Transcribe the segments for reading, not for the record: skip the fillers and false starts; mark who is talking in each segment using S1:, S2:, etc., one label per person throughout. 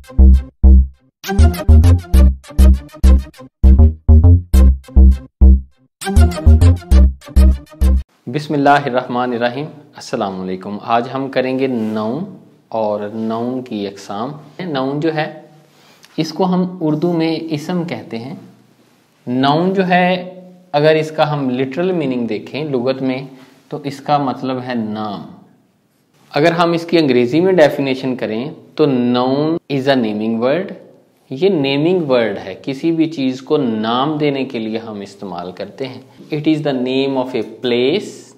S1: बिस्मिल्लाहिर्रहमानिर्रहीम। अस्सलाम वालेकुम। आज हम करेंगे नाउन और नाउन की अक़साम। नाउन जो है इसको हम उर्दू में इसम कहते हैं। नाउन जो है अगर इसका हम लिटरल मीनिंग देखें लुगत में तो इसका मतलब है नाम। अगर हम इसकी अंग्रेज़ी में डेफिनेशन करें तो noun is a naming word. ये नेमिंग वर्ड है, किसी भी चीज़ को नाम देने के लिए हम इस्तेमाल करते हैं। It is the name of a place,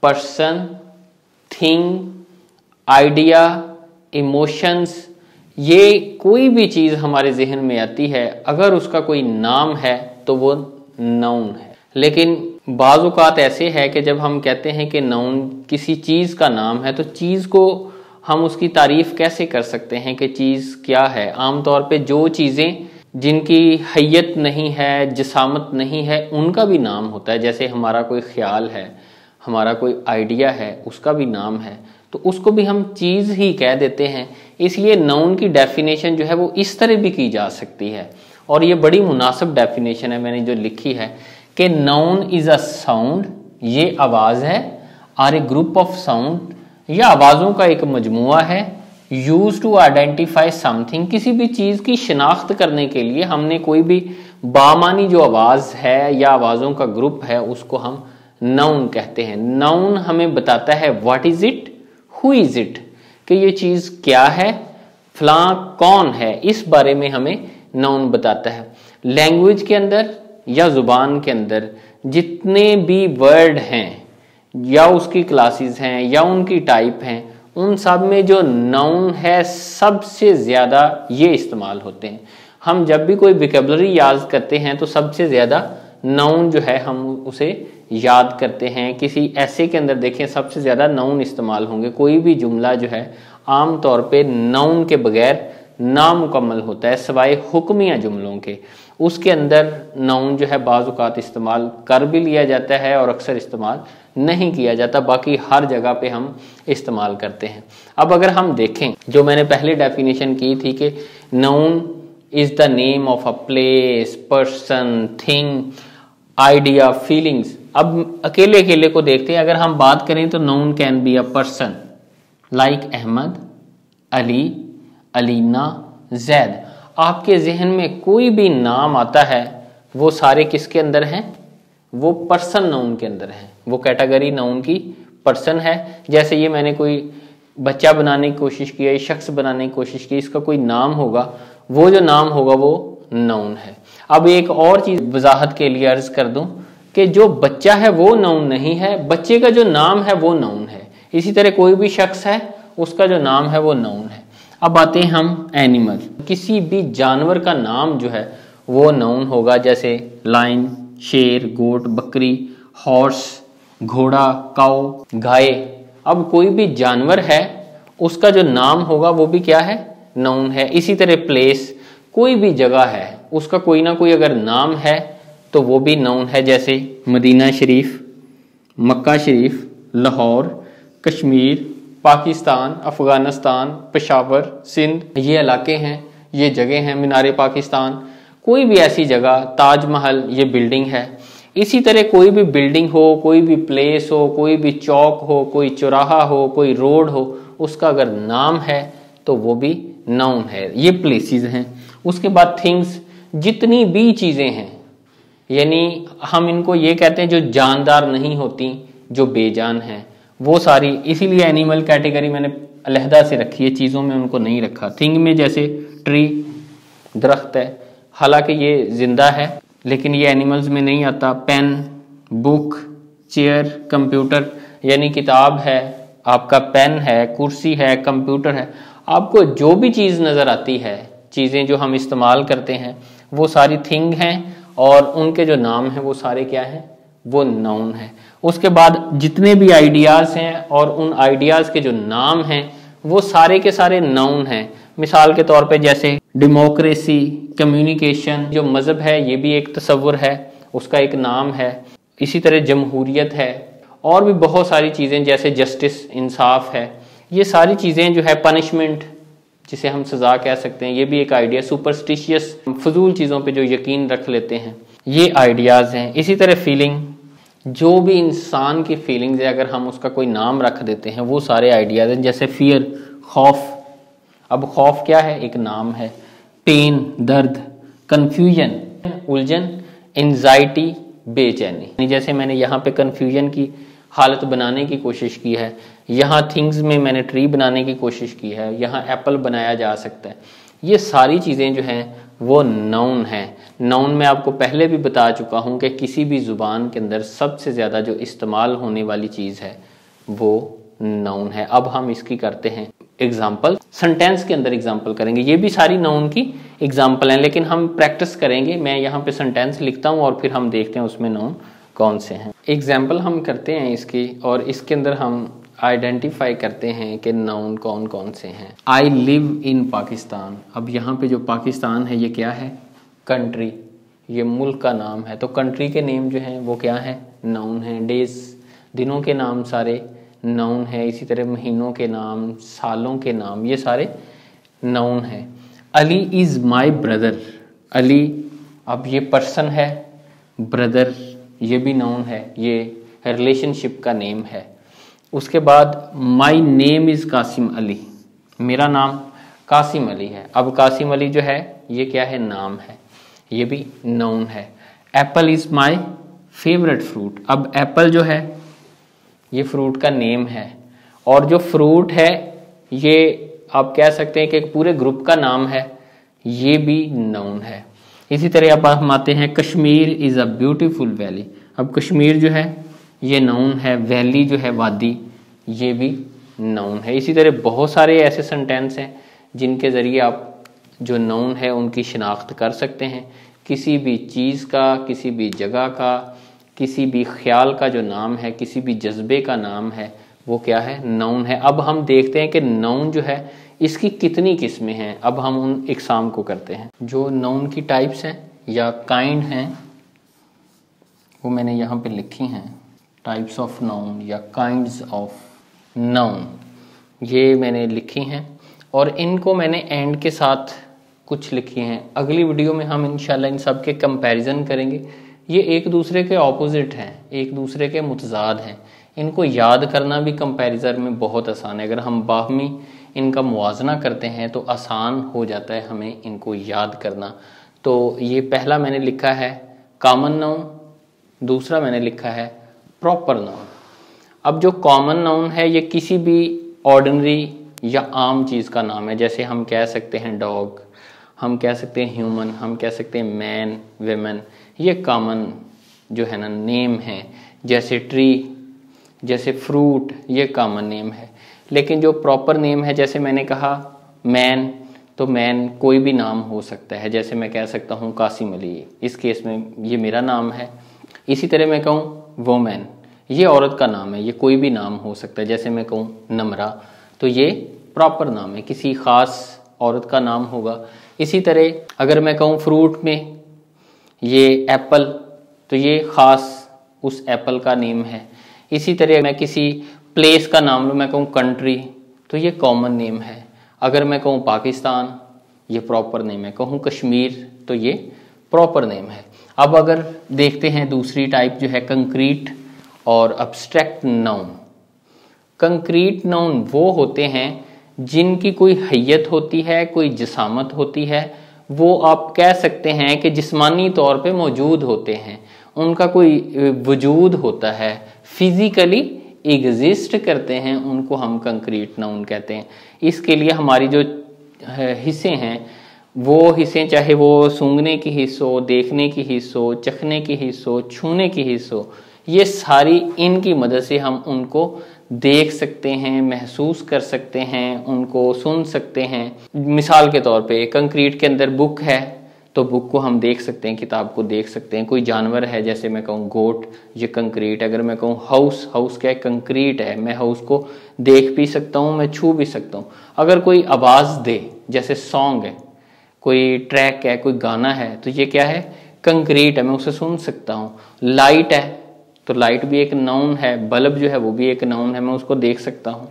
S1: person, thing, idea, emotions. ये कोई भी चीज़ हमारे जहन में आती है अगर उसका कोई नाम है तो वो नाउन है। लेकिन बाज़ औक़ात ऐसे है कि जब हम कहते हैं कि नाउन किसी चीज़ का नाम है तो चीज़ को हम उसकी तारीफ़ कैसे कर सकते हैं कि चीज़ क्या है। आमतौर पे जो चीज़ें जिनकी हैयत नहीं है, जिसामत नहीं है, उनका भी नाम होता है। जैसे हमारा कोई ख्याल है, हमारा कोई आइडिया है, उसका भी नाम है, तो उसको भी हम चीज़ ही कह देते हैं। इसलिए नाउन की डेफिनेशन जो है वो इस तरह भी की जा सकती है और ये बड़ी मुनासिब डेफिनेशन है मैंने जो लिखी है कि नाउन इज़ अ साउंड, ये आवाज़ है, are a group of sound, यह आवाज़ों का एक मजमुआ है। यूज टू आइडेंटिफाई समथिंग, किसी भी चीज़ की शिनाख्त करने के लिए हमने कोई भी बामानी जो आवाज़ है या आवाज़ों का ग्रुप है उसको हम नाउन कहते हैं। नाउन हमें बताता है what is it, who is it, कि ये चीज़ क्या है, फलां कौन है, इस बारे में हमें नाउन बताता है। लैंग्वेज के अंदर या ज़ुबान के अंदर जितने भी वर्ड हैं या उसकी क्लासेस हैं या उनकी टाइप हैं, उन सब में जो नाउन है सबसे ज़्यादा ये इस्तेमाल होते हैं। हम जब भी कोई वोकैबुलरी याद करते हैं तो सबसे ज़्यादा नाउन जो है हम उसे याद करते हैं। किसी ऐसे के अंदर देखें सबसे ज़्यादा नाउन इस्तेमाल होंगे। कोई भी जुमला जो है आम तौर पे नाउन के बगैर नामुकम्मल होता है सिवाय हुक्मिया जुमलों के। उसके अंदर नाउन जो है बाज़ औक़ात इस्तेमाल कर भी लिया जाता है और अक्सर इस्तेमाल नहीं किया जाता, बाकी हर जगह पे हम इस्तेमाल करते हैं। अब अगर हम देखें जो मैंने पहले डेफिनेशन की थी कि noun is the name of a place, person, thing, idea, feelings. अब अकेले अकेले को देखते हैं। अगर हम बात करें तो noun can be a person like Ahmad, Ali, Alina, Zaid. आपके जहन में कोई भी नाम आता है वो सारे किसके अंदर हैं, वो पर्सन नाउन के अंदर है। वो कैटेगरी नाउन की पर्सन है। जैसे ये मैंने कोई बच्चा बनाने की कोशिश की है, शख्स बनाने की कोशिश की, इसका कोई नाम होगा, वो जो नाम होगा वो नाउन है। अब एक और चीज़ वजाहत के लिए अर्ज कर दूं कि जो बच्चा है वो नाउन नहीं है, बच्चे का जो नाम है वो नाउन है। इसी तरह कोई भी शख्स है उसका जो नाम है वो नाउन है। अब आते हैं हम एनिमल, किसी भी जानवर का नाम जो है वो नाउन होगा। जैसे लायन, शेर, गोट, बकरी, हॉर्स, घोड़ा, काऊ, गाय। अब कोई भी जानवर है उसका जो नाम होगा वो भी क्या है, नाउन है। इसी तरह प्लेस, कोई भी जगह है उसका कोई ना कोई अगर नाम है तो वो भी नाउन है। जैसे मदीना शरीफ, मक्का शरीफ, लाहौर, कश्मीर, पाकिस्तान, अफगानिस्तान, पेशावर, सिंध, ये इलाके हैं, ये जगह हैं। मीनार पाकिस्तान, कोई भी ऐसी जगह, ताजमहल, ये बिल्डिंग है। इसी तरह कोई भी बिल्डिंग हो, कोई भी प्लेस हो, कोई भी चौक हो, कोई चौराहा हो, कोई रोड हो, उसका अगर नाम है तो वो भी नाउन है। ये प्लेसेस हैं। उसके बाद थिंग्स, जितनी भी चीज़ें हैं, यानी हम इनको ये कहते हैं जो जानदार नहीं होती, जो बेजान हैं, वो सारी। इसीलिए एनिमल कैटेगरी मैंने अलहदा से रखी है, चीज़ों में उनको नहीं रखा। थिंग में जैसे ट्री, दरख्त है, हालांकि ये जिंदा है लेकिन ये एनिमल्स में नहीं आता। पेन, बुक, चेयर, कंप्यूटर, यानी किताब है, आपका पेन है, कुर्सी है, कंप्यूटर है। आपको जो भी चीज़ नज़र आती है, चीज़ें जो हम इस्तेमाल करते हैं वो सारी थिंग हैं और उनके जो नाम हैं वो सारे क्या हैं, वो नाउन है। उसके बाद जितने भी आइडियाज़ हैं और उन आइडियाज़ के जो नाम हैं वो सारे के सारे नाउन हैं। मिसाल के तौर पे जैसे डेमोक्रेसी, कम्युनिकेशन, जो मज़हब है ये भी एक तस्वुर है, उसका एक नाम है। इसी तरह जमहूरियत है और भी बहुत सारी चीज़ें जैसे जस्टिस, इंसाफ है। ये सारी चीज़ें जो है, पनिशमेंट, जिसे हम सजा कह सकते हैं, ये भी एक आइडिया। सुपरस्टिशियस, फजूल चीज़ों पे जो यकीन रख लेते हैं, ये आइडियाज़ हैं। इसी तरह फीलिंग, जो भी इंसान की फीलिंग्स है अगर हम उसका कोई नाम रख देते हैं, वो सारे आइडियाज़ हैं। जैसे फियर, खौफ, अब खौफ क्या है, एक नाम है। पेन, दर्द, कन्फ्यूजन, उलझन, एंजाइटी, बेचैनी। जैसे मैंने यहाँ पे कन्फ्यूजन की हालत बनाने की कोशिश की है, यहाँ थिंग्स में मैंने ट्री बनाने की कोशिश की है, यहाँ एप्पल बनाया जा सकता है। ये सारी चीज़ें जो हैं वो नाउन हैं। नाउन में आपको पहले भी बता चुका हूँ कि किसी भी ज़ुबान के अंदर सबसे ज़्यादा जो इस्तेमाल होने वाली चीज़ है वो नाउन है। अब हम इसकी करते हैं एग्जाम्पल, सेंटेंस के अंदर एग्जाम्पल करेंगे। ये भी सारी नाउन की एग्जाम्पल हैं, लेकिन हम प्रैक्टिस करेंगे। मैं यहाँ पे सेंटेंस लिखता हूँ और फिर हम देखते हैं उसमें नाउन कौन से हैं। एग्जाम्पल हम करते हैं इसकी, और इसके अंदर हम आइडेंटिफाई करते हैं कि नाउन कौन कौन से हैं। I live in Pakistan. अब यहाँ पे जो पाकिस्तान है ये क्या है, कंट्री, ये मुल्क का नाम है। तो कंट्री के नेम जो हैं वो क्या है, नाउन है। डेज, दिनों के नाम सारे नाउन है। इसी तरह महीनों के नाम, सालों के नाम, ये सारे नाउन है। Ali is my brother, Ali अब ये पर्सन है, ब्रदर ये भी नाउन है, ये रिलेशनशिप का नेम है। उसके बाद my name is Qasim Ali, मेरा नाम कासिम अली है। अब कासिम अली जो है ये क्या है, नाम है, ये भी नाउन है। Apple is my favourite fruit, अब एप्पल जो है ये फ्रूट का नेम है, और जो फ्रूट है ये आप कह सकते हैं कि एक पूरे ग्रुप का नाम है, ये भी नाउन है। इसी तरह अब हम आते हैं Kashmir is a beautiful valley. अब कश्मीर जो है ये नाउन है, वैली जो है वादी, ये भी नाउन है। इसी तरह बहुत सारे ऐसे सेंटेंस हैं जिनके ज़रिए आप जो नाउन है उनकी शिनाख्त कर सकते हैं। किसी भी चीज़ का, किसी भी जगह का, किसी भी ख्याल का जो नाम है, किसी भी जज्बे का नाम है, वो क्या है, नाउन है। अब हम देखते हैं कि नाउन जो है इसकी कितनी किस्में हैं। अब हम उन इकसाम को करते हैं। जो नाउन की टाइप्स हैं या काइंड हैं वो मैंने यहाँ पे लिखी हैं, टाइप्स ऑफ नाउन या काइंड्स ऑफ नाउन, ये मैंने लिखी हैं, और इनको मैंने एंड के साथ कुछ लिखी हैं। अगली वीडियो में हम इंशाल्लाह इन सब के कंपैरिजन करेंगे। ये एक दूसरे के ऑपोजिट हैं, एक दूसरे के मुतजाद हैं। इनको याद करना भी कंपैरिजन में बहुत आसान है। अगर हम बाहमी इनका मुवाजना करते हैं तो आसान हो जाता है हमें इनको याद करना। तो ये पहला मैंने लिखा है कॉमन नाउन, दूसरा मैंने लिखा है प्रॉपर नाउन। अब जो कॉमन नाउन है ये किसी भी ऑर्डिनरी या आम चीज़ का नाम है। जैसे हम कह सकते हैं डॉग, हम कह सकते हैं ह्यूमन, हम कह सकते हैं मैन, वेमेन, ये कॉमन जो है ना नेम है। जैसे ट्री, जैसे फ्रूट, ये कॉमन नेम है। लेकिन जो प्रॉपर नेम है, जैसे मैंने कहा मैन, तो मैन कोई भी नाम हो सकता है। जैसे मैं कह सकता हूँ कासिम अली, इस केस में ये मेरा नाम है। इसी तरह मैं कहूँ वोमैन, ये औरत का नाम है, ये कोई भी नाम हो सकता है। जैसे मैं कहूँ नमरा, तो ये प्रॉपर नाम है, किसी ख़ास औरत का नाम होगा। इसी तरह अगर मैं कहूँ फ्रूट में ये एप्पल, तो ये ख़ास उस एप्पल का नेम है। इसी तरह मैं किसी प्लेस का नाम लूँ, मैं कहूँ कंट्री, तो ये कॉमन नेम है। अगर मैं कहूँ पाकिस्तान, ये प्रॉपर नेम है। कहूँ कश्मीर, तो ये प्रॉपर नेम है। अब अगर देखते हैं दूसरी टाइप जो है कंक्रीट और अब्स्ट्रैक्ट नाउन। कंक्रीट नाउन वो होते हैं जिनकी कोई हैयत होती है, कोई जिसामत होती है, वो आप कह सकते हैं कि जिस्मानी तौर पे मौजूद होते हैं, उनका कोई वजूद होता है, फिजिकली एग्जिस्ट करते हैं, उनको हम कंक्रीट नाउन कहते हैं। इसके लिए हमारी जो हिस्से हैं, वो हिस्से चाहे वो सूंघने की हिस्स हो, देखने की हिस्स हो, चखने की हिस्स हो, छूने की हिस्स हो, ये सारी इनकी मदद से हम उनको देख सकते हैं, महसूस कर सकते हैं, उनको सुन सकते हैं। मिसाल के तौर पे कंक्रीट के अंदर बुक है, तो बुक को हम देख सकते हैं, किताब को देख सकते हैं। कोई जानवर है, जैसे मैं कहूँ गोट, ये कंक्रीट। अगर मैं कहूँ हाउस, हाउस क्या है, कंक्रीट है, मैं हाउस को देख भी सकता हूँ, मैं छू भी सकता हूँ। अगर कोई आवाज़ दे, जैसे सॉन्ग है, कोई ट्रैक है, कोई गाना है, तो ये क्या है, कंक्रीट है, मैं उसे सुन सकता हूँ। लाइट है, तो लाइट भी एक नाउन है। बल्ब जो है वो भी एक नाउन है, मैं उसको देख सकता हूँ।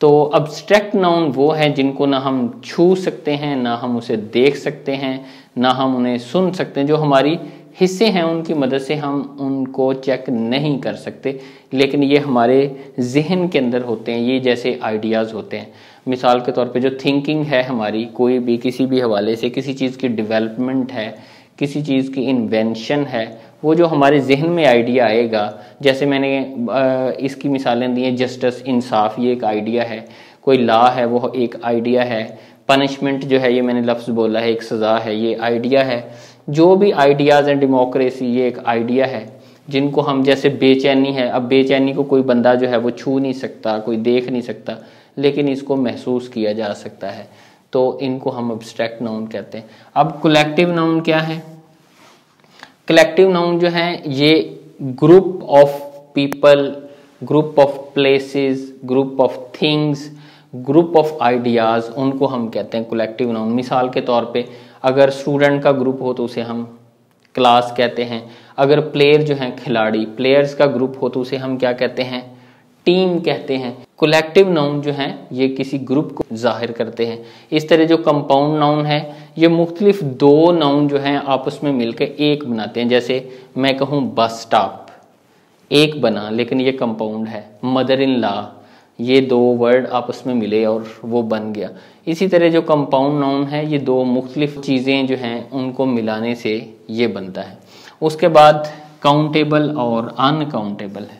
S1: तो अब्स्ट्रैक्ट नाउन वो है जिनको ना हम छू सकते हैं, ना हम उसे देख सकते हैं, ना हम उन्हें सुन सकते हैं। जो हमारी हिस्से हैं उनकी मदद से हम उनको चेक नहीं कर सकते, लेकिन ये हमारे जहन के अंदर होते हैं। ये जैसे आइडियाज़ होते हैं। मिसाल के तौर पे जो थिंकिंग है हमारी, कोई भी किसी भी हवाले से किसी चीज़ की डेवलपमेंट है, किसी चीज़ की इन्वेंशन है, वो जो हमारे जहन में आइडिया आएगा, जैसे मैंने इसकी मिसालें दी हैं, जस्टिस इंसाफ ये एक आइडिया है, कोई लॉ है वो एक आइडिया है, पनिशमेंट जो है ये मैंने लफ्ज़ बोला है एक सज़ा है, ये आइडिया है। जो भी आइडियाज़ हैं, डेमोक्रेसी ये एक आइडिया है, जिनको हम जैसे बेचैनी है, अब बेचैनी को कोई बंदा जो है वो छू नहीं सकता, कोई देख नहीं सकता, लेकिन इसको महसूस किया जा सकता है, तो इनको हम अब्स्ट्रैक्ट नाउन कहते हैं। अब कलेक्टिव नाउन क्या है? कलेक्टिव नाउन जो है ये group of people, group of places, group of things, group of ideas, उनको हम कहते हैं कलेक्टिव नाउन। मिसाल के तौर पे अगर स्टूडेंट का ग्रुप हो तो उसे हम क्लास कहते हैं। अगर प्लेयर जो हैं खिलाड़ी, प्लेयर्स का ग्रुप हो तो उसे हम क्या कहते हैं? टीम कहते हैं। कलेक्टिव नाउन जो हैं ये किसी ग्रुप को जाहिर करते हैं। इस तरह जो कंपाउंड नाउन है ये मुख्तलिफ दो नाउन जो हैं आपस में मिलकर एक बनाते हैं। जैसे मैं कहूँ बस स्टॉप, एक बना, लेकिन ये कंपाउंड है। मदर इन लॉ, ये दो वर्ड आपस में मिले और वो बन गया। इसी तरह जो कंपाउंड नाउन है ये दो मुख्तलिफ चीज़ें जो हैं उनको मिलाने से ये बनता है। उसके बाद काउंटेबल और अनकाउंटेबल है।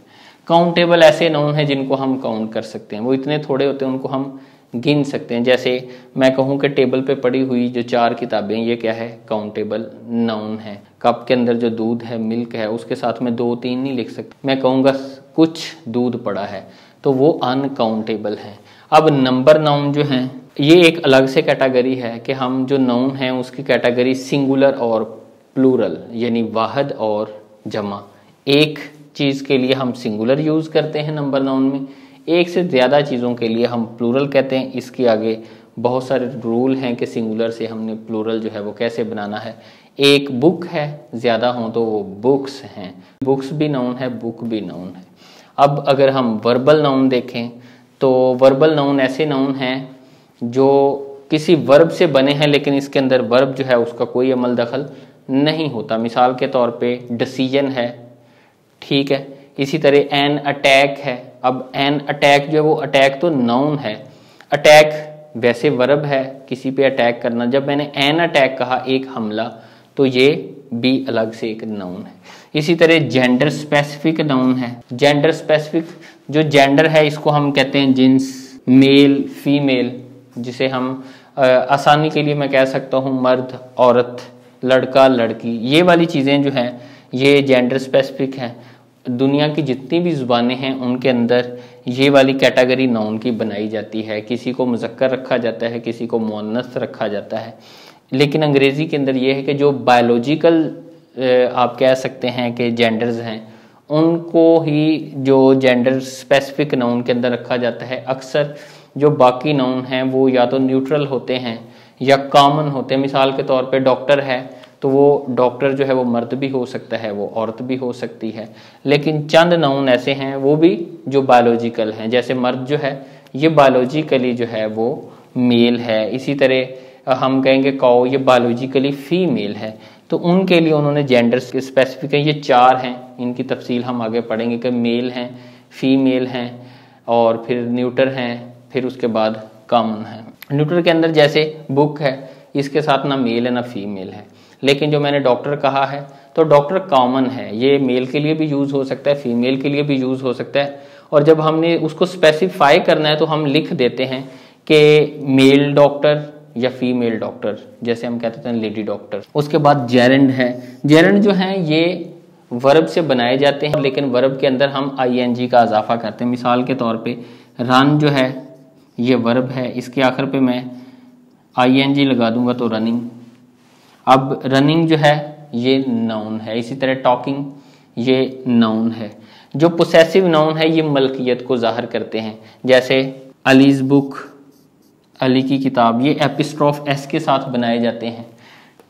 S1: काउंटेबल ऐसे नाउन है जिनको हम काउंट कर सकते हैं, वो इतने थोड़े होते हैं उनको हम गिन सकते हैं। जैसे मैं कहूँ कि टेबल पे पड़ी हुई जो 4 किताबें, ये क्या है? काउंटेबल नाउन है। कप के अंदर जो दूध है, मिल्क है, उसके साथ में 2-3 नहीं लिख सकते। मैं कहूँगा कुछ दूध पड़ा है, तो वो अनकाउंटेबल है। अब नंबर नाउन जो हैं ये एक अलग से कैटेगरी है कि हम जो नाउन हैं उसकी कैटेगरी सिंगुलर और प्लूरल, यानी वाहद और जमा। एक चीज़ के लिए हम सिंगुलर यूज़ करते हैं नंबर नाउन में, एक से ज़्यादा चीज़ों के लिए हम प्लूरल कहते हैं। इसके आगे बहुत सारे रूल हैं कि सिंगुलर से हमने प्लूरल जो है वो कैसे बनाना है। एक बुक है, ज़्यादा हों तो वो बुक्स हैं। बुक्स भी नाउन है, बुक भी नाउन है। अब अगर हम वर्बल नाउन देखें तो वर्बल नाउन ऐसे नाउन हैं जो किसी वर्ब से बने हैं, लेकिन इसके अंदर वर्ब जो है उसका कोई अमल दखल नहीं होता। मिसाल के तौर पे डिसीजन है, ठीक है। इसी तरह एन अटैक है। अब एन अटैक जो है वो अटैक तो नाउन है, अटैक वैसे वर्ब है, किसी पे अटैक करना। जब मैंने एन अटैक कहा, एक हमला, तो ये भी अलग से एक नाउन है। इसी तरह जेंडर स्पेसिफिक नाउन है। जेंडर स्पेसिफिक, जो जेंडर है इसको हम कहते हैं जिन्स, मेल फीमेल, जिसे हम आसानी के लिए मैं कह सकता हूँ मर्द औरत, लड़का लड़की। ये वाली चीज़ें जो हैं ये जेंडर स्पेसिफिक हैं। दुनिया की जितनी भी ज़ुबानें हैं उनके अंदर ये वाली कैटेगरी नाउन की बनाई जाती है। किसी को मुज़क्कर रखा जाता है, किसी को मुअन्नस रखा जाता है। लेकिन अंग्रेज़ी के अंदर ये है कि जो बायोलॉजिकल आप कह सकते हैं कि जेंडर्स हैं, उनको ही जो जेंडर स्पेसिफिक नाउन के अंदर रखा जाता है। अक्सर जो बाकी नाउन हैं वो या तो न्यूट्रल होते हैं या कॉमन होते हैं। मिसाल के तौर पे डॉक्टर है तो वो डॉक्टर जो है वो मर्द भी हो सकता है, वो औरत भी हो सकती है। लेकिन चंद नाउन ऐसे हैं वो भी जो बायोलॉजिकल हैं, जैसे मर्द जो है ये बायोलॉजिकली जो है वो मेल है। इसी तरह हम कहेंगे काऊ, ये बायोलॉजिकली फीमेल है। तो उनके लिए उन्होंने जेंडर स्पेसिफिक है। ये 4 हैं, इनकी तफसील हम आगे पढ़ेंगे कि मेल हैं, फीमेल हैं और फिर न्यूटर हैं, फिर उसके बाद कॉमन है। न्यूटर के अंदर जैसे बुक है, इसके साथ ना मेल है ना फीमेल है। लेकिन जो मैंने डॉक्टर कहा है तो डॉक्टर कॉमन है, ये मेल के लिए भी यूज़ हो सकता है, फीमेल के लिए भी यूज़ हो सकता है। और जब हमने उसको स्पेसिफाई करना है तो हम लिख देते हैं कि मेल डॉक्टर या फीमेल डॉक्टर, जैसे हम कहते हैं लेडी डॉक्टर। उसके बाद जेरेंड है। जेरेंड जो हैं ये वर्ब से बनाए जाते हैं, लेकिन वर्ब के अंदर हम आईएनजी का इजाफा करते हैं। मिसाल के तौर पे रन जो है ये वर्ब है, इसके आखिर पे मैं आईएनजी लगा दूंगा तो रनिंग। अब रनिंग जो है ये नाउन है। इसी तरह टॉकिंग ये नाउन है। जो पोसेसिव नाउन है ये मलकियत को जाहिर करते हैं, जैसे अलीज बुक, अली की किताब, ये एपिस्ट्रॉफ एस के साथ बनाए जाते हैं,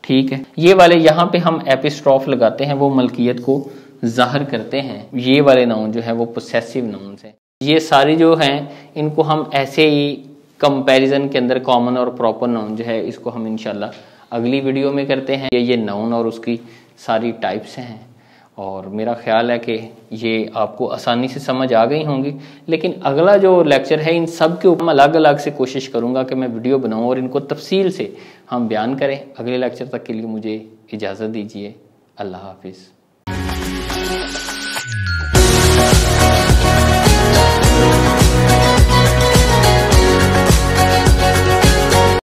S1: ठीक है। ये वाले यहाँ पे हम एपिस्ट्रॉफ लगाते हैं, वो मलकियत को जाहिर करते हैं। ये वाले नाउन जो है वो पोसेसिव नाउन है। ये सारी जो हैं इनको हम ऐसे ही कंपैरिजन के अंदर कॉमन और प्रॉपर नाउन जो है इसको हम इंशाल्लाह अगली वीडियो में करते हैं। ये नाउन और उसकी सारी टाइप्स हैं और मेरा ख्याल है कि ये आपको आसानी से समझ आ गई होंगी। लेकिन अगला जो लेक्चर है इन सब के ऊपर अलग अलग से कोशिश करूँगा कि मैं वीडियो बनाऊँ और इनको तफसील से हम बयान करें। अगले लेक्चर तक के लिए मुझे इजाज़त दीजिए। अल्लाह हाफिज़।